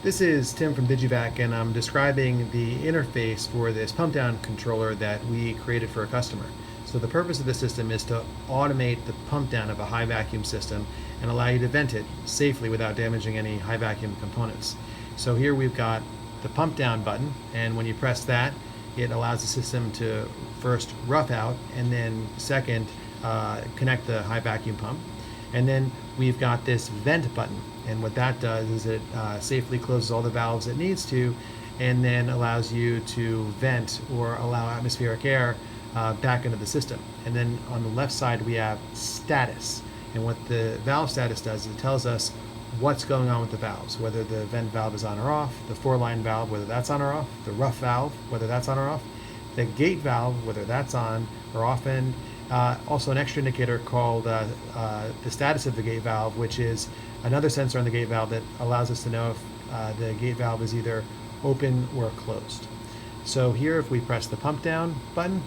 This is Tim from DigiVac, and I'm describing the interface for this Pumpdown controller that we created for a customer. So the purpose of the system is to automate the pump down of a high vacuum system and allow you to vent it safely without damaging any high vacuum components. So here we've got the pump down button, and when you press that, it allows the system to first rough out and then second connect the high vacuum pump. And then we've got this vent button, and what that does is it safely closes all the valves it needs to and then allows you to vent or allow atmospheric air back into the system. And then on the left side we have status, and what the valve status does is it tells us what's going on with the valves, whether the vent valve is on or off, the four-line valve, whether that's on or off, the rough valve, whether that's on or off, the gate valve, whether that's on or off, and also an extra indicator called the status of the gate valve, which is another sensor on the gate valve that allows us to know if the gate valve is either open or closed. So here, if we press the pump down button,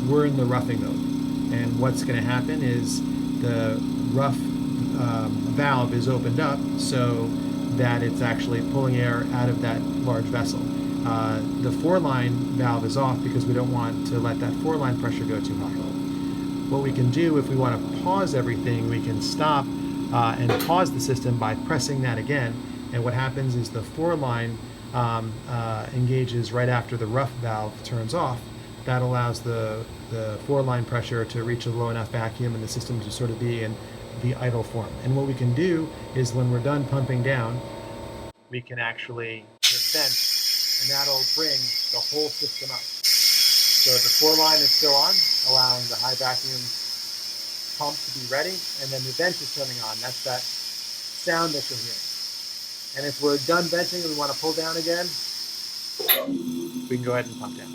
we're in the roughing mode. And what's going to happen is the rough valve is opened up so that it's actually pulling air out of that large vessel. The four-line valve is off because we don't want to let that four-line pressure go too high. What we can do, if we want to pause everything, we can stop and pause the system by pressing that again. And what happens is the four-line engages right after the rough valve turns off. That allows the four-line pressure to reach a low enough vacuum and the system to sort of be in the idle form. And what we can do is when we're done pumping down, we can actually hit vent, and that'll bring the whole system up. So the four-line is still on, allowing the high vacuum pump to be ready, and then the vent is turning on. That's that sound that you're hearing. And if we're done venting and we want to pull down again, we can go ahead and pump down.